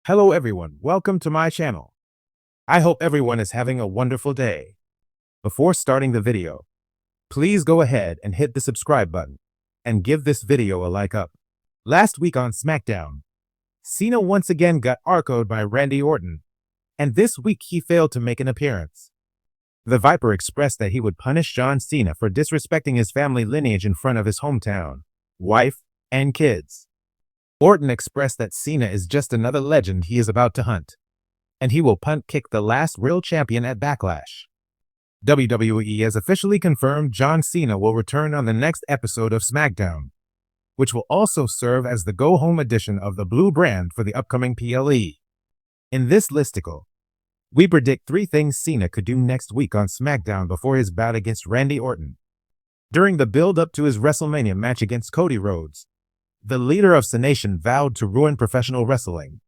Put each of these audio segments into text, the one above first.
Hello everyone, welcome to my channel. I hope everyone is having a wonderful day. Before starting the video, please go ahead and hit the subscribe button and give this video a like up. Last week on SmackDown, Cena once again got RKO'd by Randy Orton, and this week he failed to make an appearance. The Viper expressed that he would punish John Cena for disrespecting his family lineage in front of his hometown, wife, and kids. Orton expressed that Cena is just another legend he is about to hunt, and he will punt kick the last real champion at Backlash. WWE has officially confirmed John Cena will return on the next episode of SmackDown, which will also serve as the go-home edition of the Blue brand for the upcoming PLE. In this listicle, we predict 3 things Cena could do next week on SmackDown before his bout against Randy Orton. During the build-up to his WrestleMania match against Cody Rhodes, the leader of the nation vowed to ruin professional wrestling.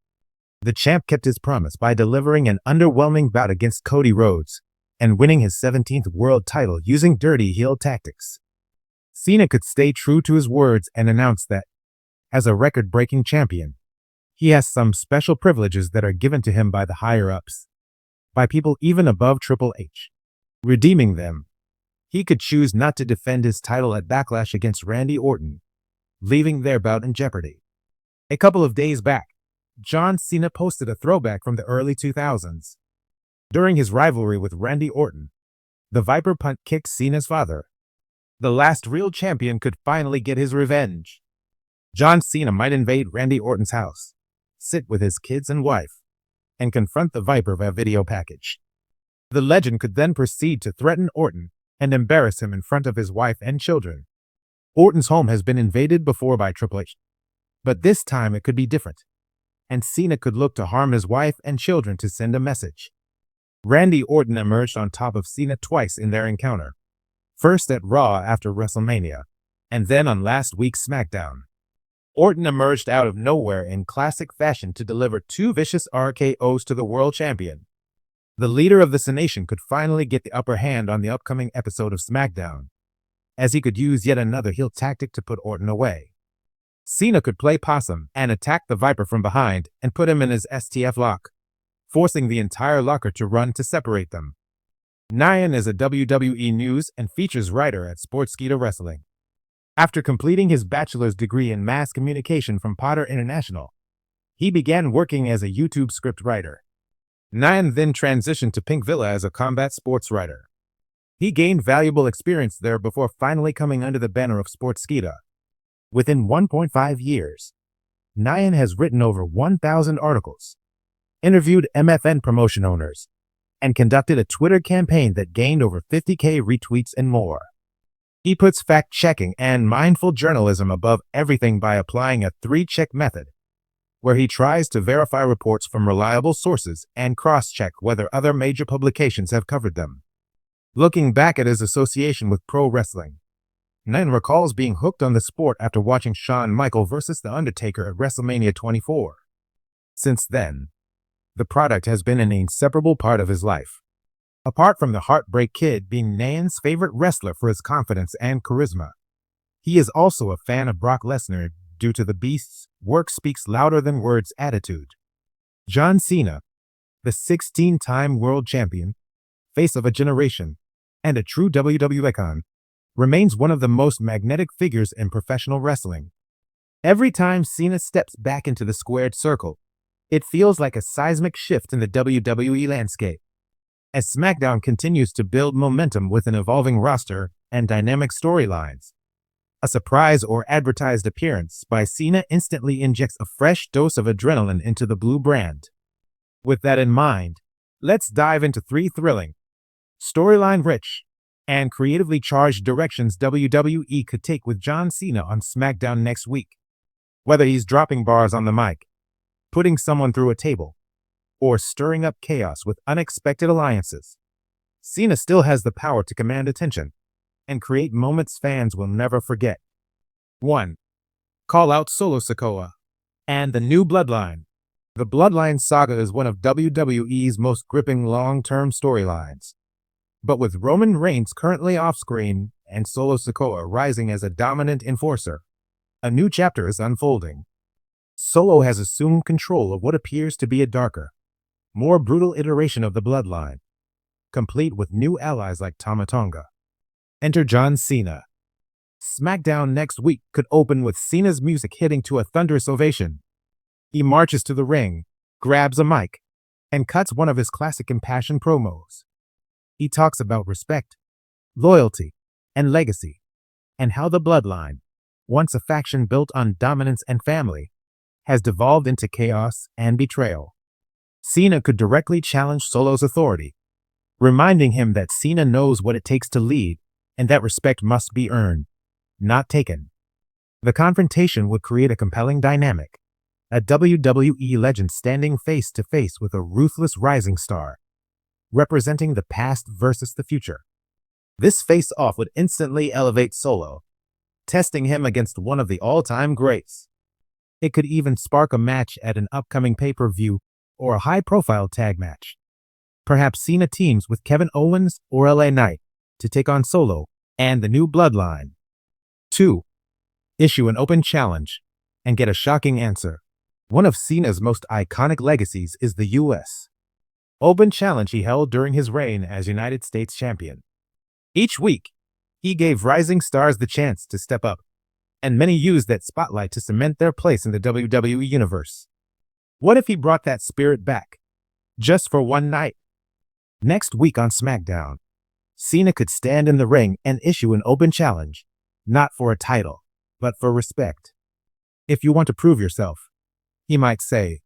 The champ kept his promise by delivering an underwhelming bout against Cody Rhodes and winning his 17th world title using dirty heel tactics. Cena could stay true to his words and announce that, as a record-breaking champion, he has some special privileges that are given to him by the higher-ups, by people even above Triple H. Redeeming them, he could choose not to defend his title at Backlash against Randy Orton, leaving their bout in jeopardy. A couple of days back, John Cena posted a throwback from the early 2000s. During his rivalry with Randy Orton, the Viper punt kicked Cena's father. The last real champion could finally get his revenge. John Cena might invade Randy Orton's house, sit with his kids and wife, and confront the Viper via video package. The legend could then proceed to threaten Orton and embarrass him in front of his wife and children. Orton's home has been invaded before by Triple H, but this time it could be different, and Cena could look to harm his wife and children to send a message. Randy Orton emerged on top of Cena twice in their encounter, first at Raw after WrestleMania, and then on last week's SmackDown. Orton emerged out of nowhere in classic fashion to deliver 2 vicious RKOs to the world champion. The leader of the nation could finally get the upper hand on the upcoming episode of SmackDown, as he could use yet another heel tactic to put Orton away. Cena could play possum and attack the Viper from behind and put him in his STF lock, forcing the entire locker to run to separate them. Nyan is a WWE news and features writer at Sportskeeda Wrestling. After completing his bachelor's degree in mass communication from Potter International, he began working as a YouTube script writer. Nyan then transitioned to Pink Villa as a combat sports writer. He gained valuable experience there before finally coming under the banner of Sportskeeda. Within 1.5 years, Nyan has written over 1,000 articles, interviewed MFN promotion owners, and conducted a Twitter campaign that gained over 50,000 retweets and more. He puts fact-checking and mindful journalism above everything by applying a 3-check method, where he tries to verify reports from reliable sources and cross-check whether other major publications have covered them. Looking back at his association with pro wrestling, Nyan recalls being hooked on the sport after watching Shawn Michaels vs. The Undertaker at WrestleMania 24. Since then, the product has been an inseparable part of his life. Apart from the Heartbreak Kid being Nyan's favorite wrestler for his confidence and charisma, he is also a fan of Brock Lesnar due to the Beast's work speaks louder than words attitude. John Cena, the 16-time world champion, face of a generation, and a true WWE icon, remains one of the most magnetic figures in professional wrestling. Every time Cena steps back into the squared circle, it feels like a seismic shift in the WWE landscape. As SmackDown continues to build momentum with an evolving roster and dynamic storylines, a surprise or advertised appearance by Cena instantly injects a fresh dose of adrenaline into the Blue brand. With that in mind, let's dive into 3 thrilling, storyline-rich, and creatively charged directions WWE could take with John Cena on SmackDown next week. Whether he's dropping bars on the mic, putting someone through a table, or stirring up chaos with unexpected alliances, Cena still has the power to command attention and create moments fans will never forget. 1. Call out Solo Sikoa and the new Bloodline. The Bloodline saga is one of WWE's most gripping long-term storylines. But with Roman Reigns currently off-screen and Solo Sikoa rising as a dominant enforcer, a new chapter is unfolding. Solo has assumed control of what appears to be a darker, more brutal iteration of the Bloodline, complete with new allies like Tama Tonga. Enter John Cena. SmackDown next week could open with Cena's music hitting to a thunderous ovation. He marches to the ring, grabs a mic, and cuts one of his classic impassioned promos. He talks about respect, loyalty, and legacy, and how the Bloodline, once a faction built on dominance and family, has devolved into chaos and betrayal. Cena could directly challenge Solo's authority, reminding him that Cena knows what it takes to lead and that respect must be earned, not taken. The confrontation would create a compelling dynamic, a WWE legend standing face to face with a ruthless rising star, representing the past versus the future. This face-off would instantly elevate Solo, testing him against one of the all-time greats. It could even spark a match at an upcoming pay-per-view or a high-profile tag match. Perhaps Cena teams with Kevin Owens or LA Knight to take on Solo and the new Bloodline. 2. Issue an open challenge and get a shocking answer. One of Cena's most iconic legacies is the U.S. Open challenge he held during his reign as United States Champion. Each week, he gave rising stars the chance to step up, and many used that spotlight to cement their place in the WWE Universe. What if he brought that spirit back, just for one night? Next week on SmackDown, Cena could stand in the ring and issue an open challenge, not for a title, but for respect. If you want to prove yourself, he might say,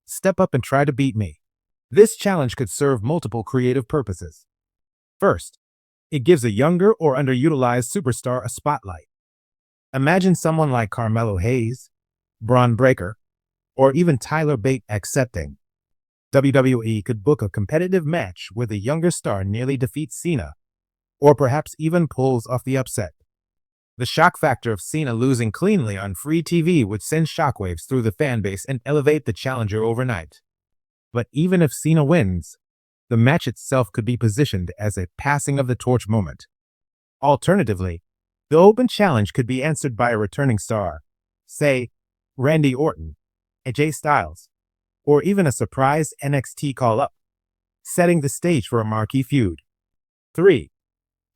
"Step up and try to beat me." This challenge could serve multiple creative purposes. First, it gives a younger or underutilized superstar a spotlight. Imagine someone like Carmelo Hayes, Braun Breaker, or even Tyler Bate accepting. WWE could book a competitive match where the younger star nearly defeats Cena, or perhaps even pulls off the upset. The shock factor of Cena losing cleanly on free TV would send shockwaves through the fanbase and elevate the challenger overnight. But even if Cena wins, the match itself could be positioned as a passing of the torch moment. Alternatively, the open challenge could be answered by a returning star, say, Randy Orton, AJ Styles, or even a surprise NXT call-up, setting the stage for a marquee feud. 3.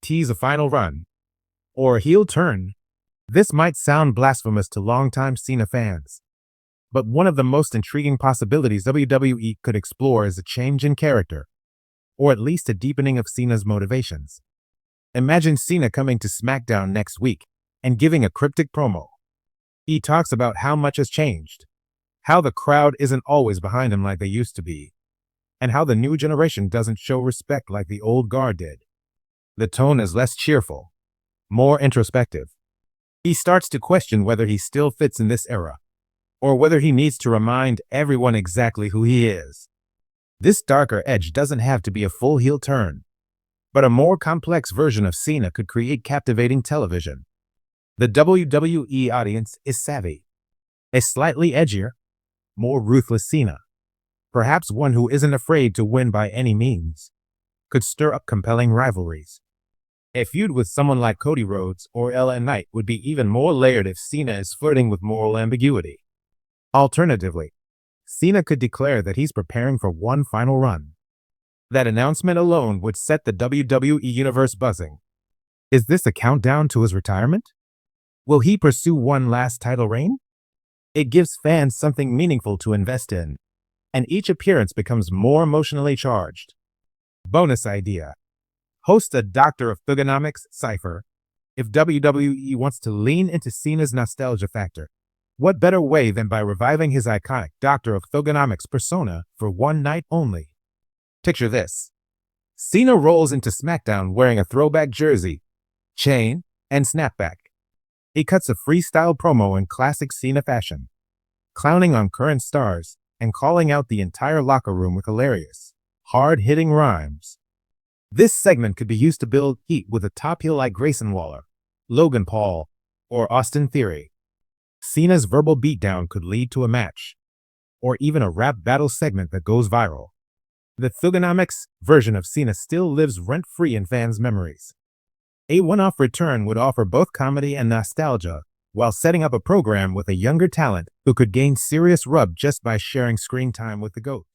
Tease a final run, or a heel turn. This might sound blasphemous to longtime Cena fans, but one of the most intriguing possibilities WWE could explore is a change in character, or at least a deepening of Cena's motivations. Imagine Cena coming to SmackDown next week and giving a cryptic promo. He talks about how much has changed, how the crowd isn't always behind him like they used to be, and how the new generation doesn't show respect like the old guard did. The tone is less cheerful, more introspective. He starts to question whether he still fits in this era, or whether he needs to remind everyone exactly who he is. This darker edge doesn't have to be a full heel turn, but a more complex version of Cena could create captivating television. The WWE audience is savvy. A slightly edgier, more ruthless Cena, perhaps one who isn't afraid to win by any means, could stir up compelling rivalries. A feud with someone like Cody Rhodes or LA Knight would be even more layered if Cena is flirting with moral ambiguity. Alternatively, Cena could declare that he's preparing for one final run. That announcement alone would set the WWE universe buzzing. Is this a countdown to his retirement? Will he pursue one last title reign? It gives fans something meaningful to invest in, and each appearance becomes more emotionally charged. Bonus idea. Host a Doctor of Thuggonomics cipher. If WWE wants to lean into Cena's nostalgia factor, what better way than by reviving his iconic Doctor of Thuggonomics persona for one night only? Picture this. Cena rolls into SmackDown wearing a throwback jersey, chain, and snapback. He cuts a freestyle promo in classic Cena fashion, clowning on current stars and calling out the entire locker room with hilarious, hard-hitting rhymes. This segment could be used to build heat with a top heel like Grayson Waller, Logan Paul, or Austin Theory. Cena's verbal beatdown could lead to a match, or even a rap battle segment that goes viral. The Thuggonomics version of Cena still lives rent-free in fans' memories. A one-off return would offer both comedy and nostalgia while setting up a program with a younger talent who could gain serious rub just by sharing screen time with the GOAT.